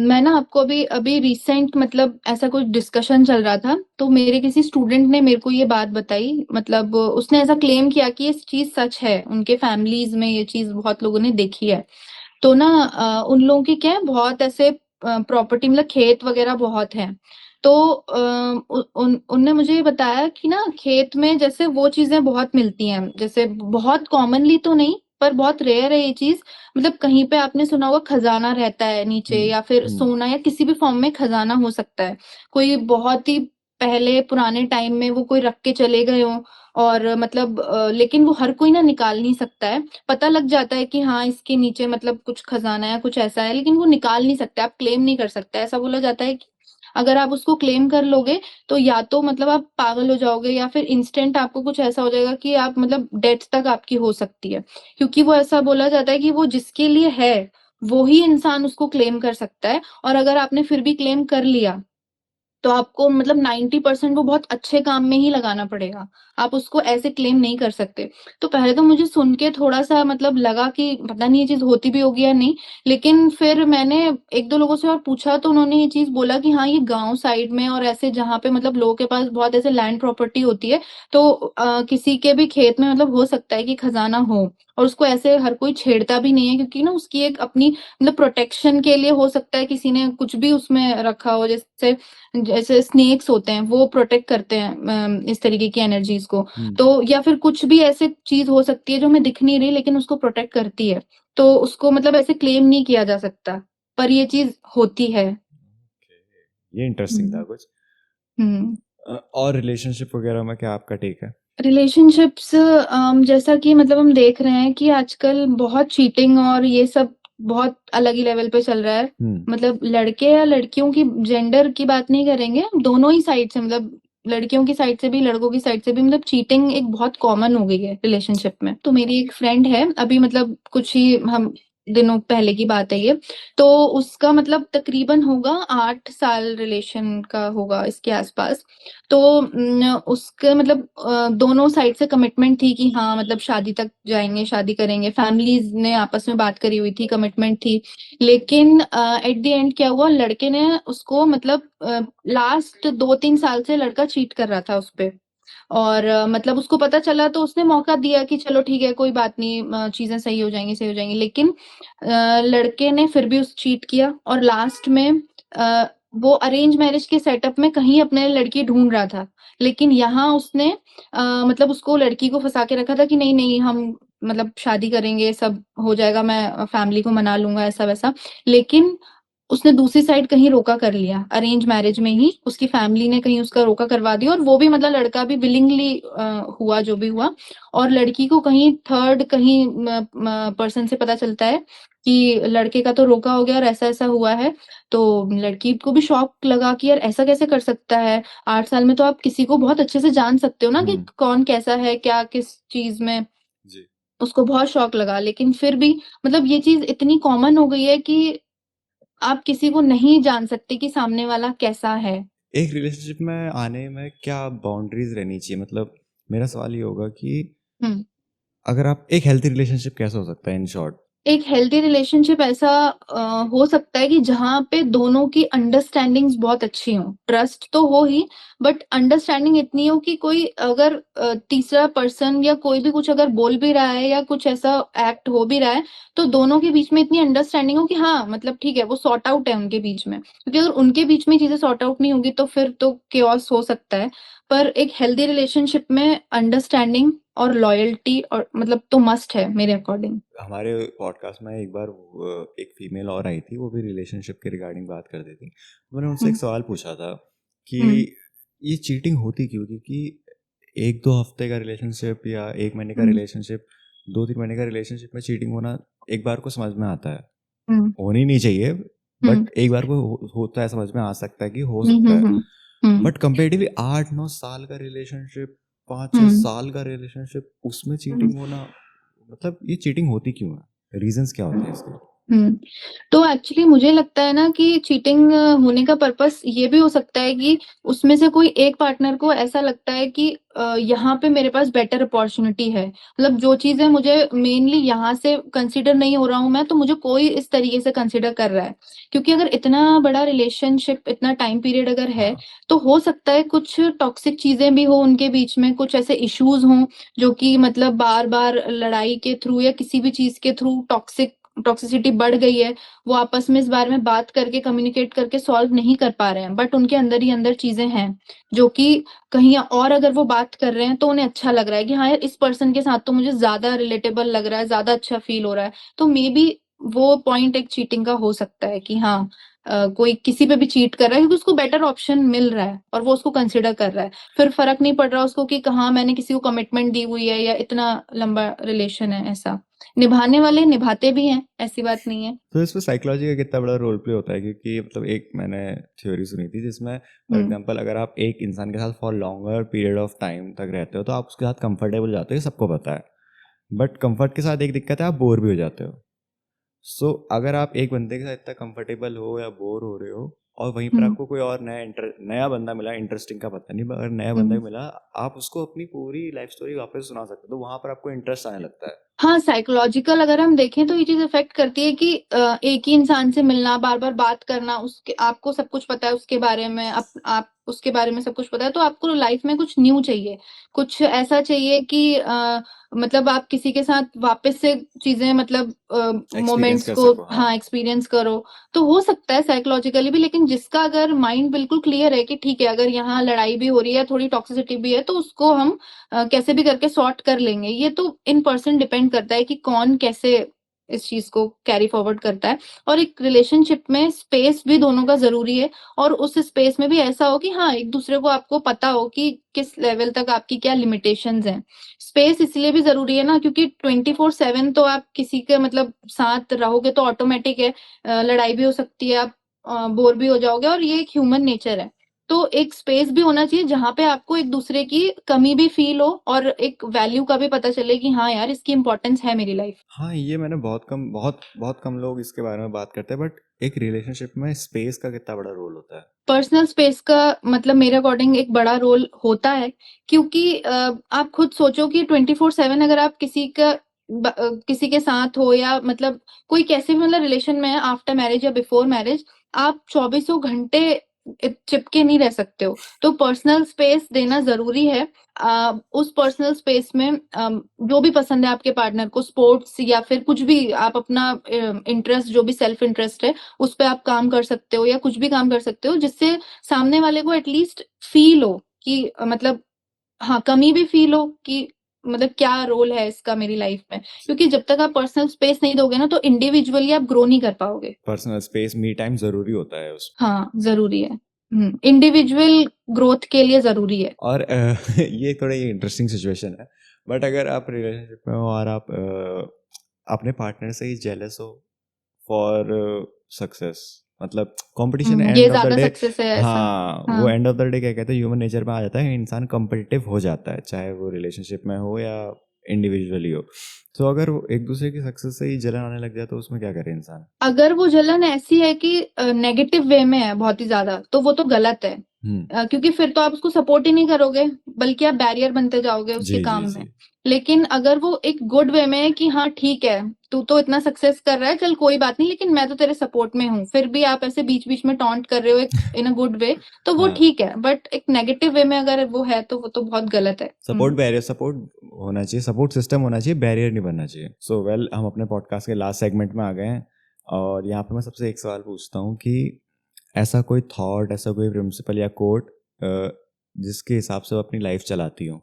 मैं ना आपको अभी अभी रिसेंट मतलब ऐसा कुछ डिस्कशन चल रहा था, तो मेरे किसी स्टूडेंट ने मेरे को ये बात बताई मतलब उसने ऐसा क्लेम किया कि ये चीज़ सच है, उनके फैमिलीज़ में ये चीज़ बहुत लोगों ने देखी है। तो ना उन लोगों की क्या है बहुत ऐसे प्रॉपर्टी मतलब खेत वगैरह बहुत हैं। तो उ उन उनने मुझे ये बताया कि ना खेत में जैसे वो चीज़ें बहुत मिलती हैं, जैसे बहुत कॉमनली तो नहीं, पर बहुत रेयर है ये चीज़। मतलब कहीं पे आपने सुना होगा खज़ाना रहता है नीचे हुँ, या फिर हुँ, सोना या किसी भी फ़ॉर्म में खज़ाना हो सकता है। कोई बहुत ही पहले पुराने टाइम में वो कोई रख के चले गए हों और मतलब लेकिन वो हर कोई ना निकाल नहीं सकता है। पता लग जाता है कि हाँ, इसके नीचे मतलब कुछ खज़ाना है, कुछ ऐसा है, लेकिन वो निकाल नहीं सकते, आप क्लेम नहीं कर सकते। ऐसा बोला जाता है कि अगर आप उसको क्लेम कर लोगे, तो या तो मतलब आप पागल हो जाओगे या फिर इंस्टेंट आपको कुछ ऐसा हो जाएगा कि आप मतलब डेथ तक आपकी हो सकती है। क्योंकि वो ऐसा बोला जाता है कि वो जिसके लिए है, वो ही इंसान उसको क्लेम कर सकता है और अगर आपने फिर भी क्लेम कर लिया, तो आपको मतलब 90% वो बहुत अच्छे काम में ही लगाना पड़ेगा। आप उसको ऐसे क्लेम नहीं कर सकते। तो पहले तो मुझे सुन के थोड़ा-सा मतलब लगा कि पता नहीं ये चीज़ होती भी होगी या नहीं। लेकिन फिर मैंने 1-2 लोगों से और पूछा तो उन्होंने ये चीज़ बोला कि हाँ, ये गाँव साइड में और ऐसे जहाँ पे मतलब लोगों के पास बहुत ऐसे लैंड प्रॉपर्टी होती है, तो किसी के भी खेत में मतलब हो सकता है कि खज़ाना हो और उसको ऐसे हर कोई छेड़ता भी नहीं है क्योंकि ना उसकी एक अपनी मतलब प्रोटेक्शन के लिए हो सकता है किसी ने कुछ भी उसमें रखा हो जैसे जैसे स्नेक्स होते हैं, वो प्रोटेक्ट करते हैं इस तरीके की एनर्जीज़ को। हुँ। तो या फिर कुछ भी ऐसे चीज़ हो सकती है जो हमें दिख नहीं रही लेकिन उसको प्रोटेक्ट करती है। तो उसको मतलब ऐसे क्लेम नहीं किया जा सकता, पर ये चीज़ होती है। ये इंटरेस्टिंग था हुँ। कुछ। हुँ। और रिलेशनशिप वगैरह में क्या आपका टेक है? रिलेशनशिप्स जैसा कि मतलब हम देख रहे हैं कि आजकल बहुत चीटिंग और ये सब बहुत अलग ही लेवल पे चल रहा है। हुँ, मतलब लड़के या लड़कियों की जेंडर की बात नहीं करेंगे, दोनों ही साइड से मतलब लड़कियों की साइड से भी, लड़कों की साइड से भी मतलब चीटिंग एक बहुत कॉमन हो गई है रिलेशनशिप में। तो मेरी एक फ्रेंड है, अभी मतलब कुछ ही हम दिनों पहले की बात है ये। तो उसका मतलब तकरीबन होगा 8 साल रिलेशन का होगा इसके आस-पास। तो उसके मतलब दोनों साइड से कमिटमेंट थी कि हाँ, मतलब शादी तक जाएँगे, शादी करेंगे। फैमिलीज़ ने आपस में बात करी हुई थी, कमिटमेंट थी। लेकिन एट द एंड क्या हुआ, लड़के ने उसको मतलब लास्ट 2-3 साल से लड़का चीट कर रहा था उस पे। और मतलब उसको पता चला तो उसने मौका दिया कि चलो ठीक है, कोई बात नहीं चीज़ें सही हो जाएँगी, सही हो जाएँगी। लेकिन लड़के ने फिर भी उस चीट किया और लास्ट में अ, वो अरेंज मैरिज के सेटअप में कहीं अपने लिए लड़की ढूँढ रहा था। लेकिन यहाँ उसने मतलब उसको लड़की को फँसा के रखा था कि नहीं, नहीं हम मतलब शादी करेंगे, सब हो जाएगा, मैं फैमिली को मना लूँगा ऐसा-वैसा। लेकिन उसने दूसरी साइड कहीं रोका कर लिया, अरेंज मैरिज में ही उसकी फैमिली ने कहीं उसका रोका करवा दिया और वो भी मतलब लड़का भी विलिंगली हुआ जो भी हुआ और लड़की को कहीं थर्ड कहीं पर्सन से पता चलता है कि लड़के का तो रोका हो गया और ऐसा-ऐसा हुआ है। तो लड़की को भी शॉक लगा कि यार ऐसा कैसे कर सकता है? 8 साल में तो आप किसी को बहुत अच्छे से जान सकते हो ना कि हुँ, कौन कैसा है, क्या किस चीज़ में जी। उसको बहुत शॉक लगा। लेकिन फिर भी मतलब ये चीज़ इतनी कॉमन हो गई है कि आप किसी को नहीं जान सकते कि सामने वाला कैसा है। एक रिलेशनशिप में आने में क्या बाउंड्रीज़ रहनी चाहिए? मतलब मेरा सवाल ये होगा कि हुँ। अगर आप एक हेल्थी रिलेशनशिप कैसा हो सकता है इन शॉर्ट? एक हेल्दी रिलेशनशिप ऐसा हो सकता है कि जहाँ पे दोनों की अंडरस्टैंडिंग्स बहुत अच्छी हों। ट्रस्ट तो हो ही, बट अंडरस्टैंडिंग इतनी हो कि कोई अगर तीसरा पर्सन या कोई भी कुछ अगर बोल भी रहा है या कुछ ऐसा एक्ट हो भी रहा है, तो दोनों के बीच में इतनी अंडरस्टैंडिंग हो कि हाँ, मतलब ठीक है, वो सॉर्ट आउट है उनके बीच में। क्योंकि अगर उनके बीच में चीज़ें सॉर्ट आउट नहीं होंगी, तो फिर तो केओस हो सकता है। पर एक हेल्दी रिलेशनशिप में अंडरस्टैंडिंग और लॉयल्टी और मतलब तो मस्ट है मेरे अकॉर्डिंग। हमारे पॉडकास्ट में एक बार एक फीमेल और आई थी, वो भी रिलेशनशिप के रिगार्डिंग बात कर रही थी। मैंने उनसे एक हुँ, सवाल पूछा था कि हुँ, ये चीटिंग होती क्यों, क्योंकि एक दो हफ्ते का रिलेशनशिप या एक महीने का हुँ, रिलेशनशिप, दो तीन महीने का रिलेशनशिप में चीटिंग होना एक बार को समझ में आता है, हुँ, होनी नहीं चाहिए, हुँ, बट एक बार को होता है, समझ में आ सकता है कि हो हुँ, सकता हुँ, है। हुँ, हुँ, बट कंपेरेटिवली 8-9 साल का रिलेशनशिप, 5-6 हुँ, साल का रिलेशनशिप, उसमें हुँ, चीटिंग होना, मतलब ये चीटिंग होती क्यों है, रीजंस क्या होते हैं इसके? हुँ। तो एक्चुअली मुझे लगता है ना कि चीटिंग होने का पर्पस ये भी हो सकता है कि उसमें से कोई एक पार्टनर को ऐसा लगता है कि यहाँ पे मेरे पास बेटर अपॉर्च्युनिटी है। मतलब जो चीज़ें मुझे मेनली यहाँ से कंसिडर नहीं हो रहा हूँ मैं, तो मुझे कोई इस तरीके से कंसिडर कर रहा है। क्योंकि अगर इतना बड़ा रिलेशनशिप, इतना टाइम पीरियड अगर है, हाँ, तो हो सकता है कुछ टॉक्सिक चीज़ें भी हो उनके बीच में, कुछ ऐसे इश्यूज़ हों, जो कि मतलब बार-बार लड़ाई के थ्रू या किसी भी चीज़ के थ्रू टॉक्सिसिटी बढ़ गई है। वो आपस में इस बारे में बात करके, कम्युनिकेट करके सॉल्व नहीं कर पा रहे हैं, बट उनके अंदर ही अंदर चीज़ें हैं, जो कि कहीं और अगर वो बात कर रहे हैं, तो उन्हें अच्छा लग रहा है कि हाँ यार, इस पर्सन के साथ तो मुझे ज़्यादा रिलेटेबल लग रहा है, ज़्यादा अच्छा फ़ील हो रहा है। तो मेबी वो पॉइंट एक चीटिंग का हो सकता है कि हाँ, कोई किसी पे भी चीट कर रहा है क्योंकि उसको बेटर ऑप्शन मिल रहा है और वो उसको कंसिडर कर रहा है। फिर फ़र्क नहीं पड़ रहा उसको कि कहाँ मैंने किसी को कमिटमेंट दी हुई है या इतना लंबा रिलेशन है, ऐसा। निभाने वाले निभाते भी हैं, ऐसी बात नहीं है। तो इसमें साइकोलॉजी का कितना बड़ा रोल प्ले होता है, क्योंकि मतलब एक मैंने थ्योरी सुनी थी जिसमें फॉर हुँ, एग्जांपल अगर आप एक इंसान के साथ for longer period of time तक रहते हो तो आप उसके साथ कंफर्टेबल हो जाते हो, ये सबको पता है। बट कंफर्ट के साथ एक दिक्कत है, आप बोर भी हो जाते हो। सो अगर आप एक बंदे के साथ इतना कंफर्टेबल हो या बोर हो रहे हो, और वहीं पर हुँ, आपको कोई और नया बंदा मिला, इंटरेस्टिंग का पता नहीं, but अगर नया बंदा हुँ। मिला, आप उसको अपनी पूरी लाइफ स्टोरी वापस सुना सकते हो, तो वहां पर आपको इंटरेस्ट आने लगता है। हाँ, साइकोलॉजिकल अगर हम देखें तो ये चीज़ इफ़ेक्ट करती है कि एक ही इंसान से मिलना, बार-बार बात करना, उसके आपको सब कुछ पता है उसके बारे में, आप उसके बारे में सब कुछ पता है, तो आपको लाइफ़ में कुछ न्यू चाहिए। कुछ ऐसा चाहिए कि मतलब आप किसी के साथ वापस से चीज़ें मतलब एक्सपीरियंस मोमेंट्स कर को सको, हाँ। हाँ, एक्सपीरियंस करो। तो हो सकता है साइकोलॉजिकली भी, लेकिन जिसका अगर माइंड बिल्कुल क्लियर है कि ठीक है, अगर यहाँ लड़ाई भी हो रही है, थोड़ी टॉक्सिसिटी भी है, तो उसको हम कैसे भी करके सॉर्ट कर लेंगे। ये तो इन पर्सन डिपेंड करता है कि कौन कैसे इस चीज़ को कैरी फॉरवर्ड करता है। और एक रिलेशनशिप में स्पेस भी दोनों का ज़रूरी है और उस स्पेस में भी ऐसा हो कि हाँ, एक-दूसरे को आपको पता हो कि किस लेवल तक आपकी क्या लिमिटेशंस हैं। स्पेस इसलिए भी ज़रूरी है ना क्योंकि 24/7 तो आप किसी के मतलब साथ रहोगे तो ऑटोमैटिक है, लड़ाई भी हो सकती है, आप बोर भी हो जाओगे और ये एक ह्यूमन नेचर है। तो एक स्पेस भी होना चाहिए जहाँ पे आपको एक-दूसरे की कमी भी फ़ील हो और एक वैल्यू का भी पता चले कि हाँ यार, इसकी इम्पोर्टेंस है मेरी लाइफ़। हाँ, ये मैंने बहुत कम लोग इसके बारे में बात करते हैं, बट एक रिलेशनशिप में स्पेस का कितना बड़ा रोल होता है? पर्सनल स्पेस का मतलब मेरे अकॉर्डिंग एक बड़ा रोल होता है क्योंकि आप खुद सोचो कि 24/7 अगर आप किसी के साथ हो या मतलब कोई कैसे भी मतलब रिलेशन में है आफ्टर मैरिज या बिफोर मैरिज, आप चौबीसों घंटे चिपके नहीं रह सकते हो। तो पर्सनल स्पेस देना ज़रूरी है। उस पर्सनल स्पेस में जो भी पसंद है आपके पार्टनर को, स्पोर्ट्स या फिर कुछ भी आप अपना इंटरेस्ट जो भी सेल्फ इंटरेस्ट है उस पे आप काम कर सकते हो या कुछ भी काम कर सकते हो जिससे सामने वाले को एटलीस्ट फ़ील हो कि मतलब हाँ, कमी भी फ़ील हो कि मतलब क्या रोल है इसका मेरी लाइफ़ में। क्योंकि जब तक आप पर्सनल स्पेस नहीं दोगे ना तो इंडिविजुअली आप ग्रो नहीं कर पाओगे। पर्सनल स्पेस, मी टाइम ज़रूरी होता है उस। हाँ, ज़रूरी है। इंडिविजुअल ग्रोथ के लिए ज़रूरी है। और ये थोड़ा ये इंटरेस्टिंग सिचुएशन है, बट अगर आप रिलेशनशिप में हो और आप अपने पार्टनर से ही जेलस हो फॉर सक्सेस, मतलब कंपटीशन ये एंड ऑफ द ज़्यादा डे। सक्सेस है ऐसा। हाँ, वो हाँ। एंड ऑफ द डे क्या कहते हैं, ह्यूमन नेचर में आ जाता है, इंसान कंपटिटिव हो जाता है, चाहे वो रिलेशनशिप में हो या इंडिविजुअली हो। तो अगर वो एक दूसरे की सक्सेस से ही जलन आने लग जाए तो उसमें क्या करे इंसान? अगर वो जलन ऐसी है कि नेगेटिव वे में है बहुत ही ज़्यादा, तो वो तो गलत है। हम्म। क्योंकि फिर तो आप उसको सपोर्ट ही नहीं करोगे, बल्कि आप बैरियर बनते जाओगे उसके जी जी काम जी। में। लेकिन अगर वो एक गुड वे में है कि हाँ, ठीक है, तू तो इतना सक्सेस कर रहा है, चल कोई बात नहीं, लेकिन मैं तो तेरे सपोर्ट में हूँ। फिर भी आप ऐसे बीच-बीच में टॉन्ट कर रहे हो एक इन अ गुड वे, तो वो हाँ, ठीक है, बट एक नेगेटिव वे में अगर वो है तो वो तो बहुत गलत है। सपोर्ट होना चाहिए, सपोर्ट सिस्टम होना चाहिए, बैरियर नहीं बनना चाहिए। सो वेल, हम अपने पॉडकास्ट के लास्ट सेगमेंट में आ गए हैं और यहाँ पे मैं सबसे एक सवाल पूछता हूँ कि ऐसा कोई थॉट, ऐसा कोई प्रिंसिपल या कोट जिसके हिसाब से वो अपनी लाइफ चलाती हो,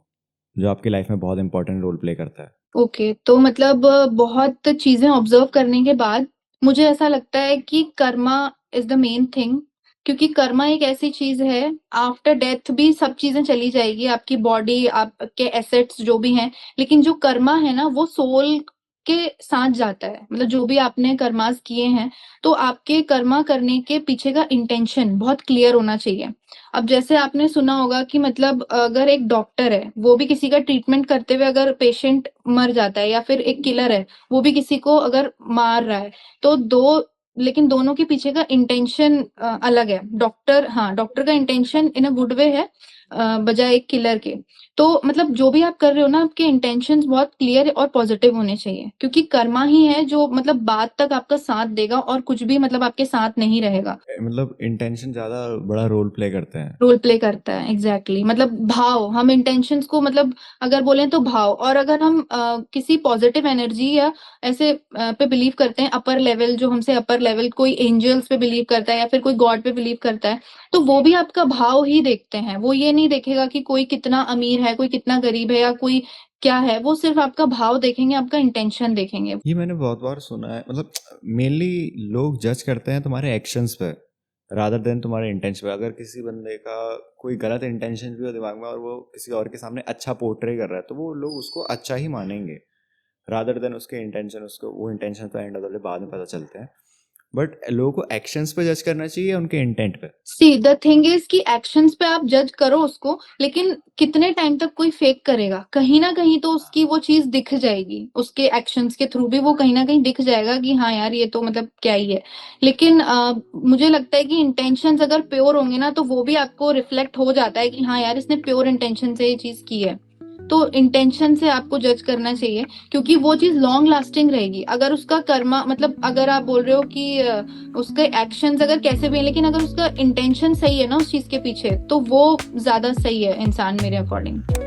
जो आपकी लाइफ में बहुत इंपॉर्टेंट रोल प्ले करता है। ओके, तो मतलब बहुत चीज़ें ऑब्ज़र्व करने के बाद मुझे ऐसा लगता है कि Karma is the main thing, क्योंकि कर्मा एक ऐसी चीज़ है, आफ्टर डेथ भी सब चीज़ें चली जाएगी, आपकी बॉडी, आपके एसेट्स जो भी हैं, लेकिन जो कर्मा है ना, वो सोल के साथ जाता है। मतलब जो भी आपने कर्मास किए हैं, तो आपके कर्मा करने के पीछे का इंटेंशन बहुत क्लियर होना चाहिए। अब जैसे आपने सुना होगा कि मतलब अगर एक डॉक्टर है, वो भी किसी का ट्रीटमेंट करते हुए अगर पेशेंट मर जाता है, या फिर एक किलर है, वो भी किसी को अगर मार रहा है, तो लेकिन दोनों के पीछे का इंटेंशन अलग है। डॉक्टर का intention in a good way है, बजाय एक किलर के। तो मतलब जो भी आप कर रहे हो ना, आपके इंटेंशंस बहुत क्लियर और पॉजिटिव होने चाहिए, क्योंकि कर्मा ही है जो मतलब बाद तक आपका साथ देगा, और कुछ भी मतलब आपके साथ नहीं रहेगा। मतलब इंटेंशन ज़्यादा बड़ा रोल प्ले करते हैं। रोल प्ले करता है, एग्ज़ैक्टली। मतलब भाव, हम इंटेंशंस को मतलब अगर बोलें तो भाव, और अगर हम किसी पॉज़िटिव एनर्जी या ऐसे पे बिलीव करते हैं, अपर लेवल, जो हमसे अपर लेवल, कोई एंजल्स पे बिलीव करता है या फिर कोई गॉड पे बिलीव करता है, तो वो भी आपका भाव ही देखते हैं। वो ये नहीं देखेगा कि कोई कितना अमीर है, कोई कितना गरीब है, या कोई क्या है, वो सिर्फ़ आपका भाव देखेंगे, आपका इंटेंशन देखेंगे। ये मैंने बहुत बार सुना है, मतलब मेनली लोग जज करते हैं तुम्हारे एक्शंस पे रादर देन तुम्हारे इंटेंशन पे। अगर किसी बंदे का कोई गलत इंटेंशन भी हो दिमाग में और वो किसी और के सामने अच्छा पोर्ट्रे कर रहा है, तो वो लोग उसको अच्छा ही मानेंगे रादर देन उसके इंटेंशन। उसको वो इंटेंशन तो एंड ऑफ द डे बाद में पता चलते हैं, बट लोगों को एक्शंस पे जज करना चाहिए या उनके इंटेंट पे। सी द थिंग इज कि एक्शंस पे आप जज करो उसको, लेकिन कितने टाइम तक कोई फेक करेगा? कहीं ना कहीं तो उसकी वो चीज दिख जाएगी, उसके एक्शंस के थ्रू भी वो कहीं ना कहीं दिख जाएगा कि हाँ यार, ये तो मतलब क्या ही है। लेकिन मुझे लगता है कि इंटेंशंस अगर प्योर होंगे ना, तो वो भी आपको रिफ्लेक्ट हो जाता है कि हाँ यार, इसने प्योर इंटेंशन से ये चीज की है। तो इंटेंशन से आपको जज करना चाहिए, क्योंकि वो चीज लॉन्ग लास्टिंग रहेगी। अगर उसका कर्मा, मतलब अगर आप बोल रहे हो कि उसके एक्शंस अगर कैसे भी हैं, लेकिन अगर उसका इंटेंशन सही है ना उस चीज के पीछे, तो वो ज्यादा सही है इंसान, मेरे अकॉर्डिंग।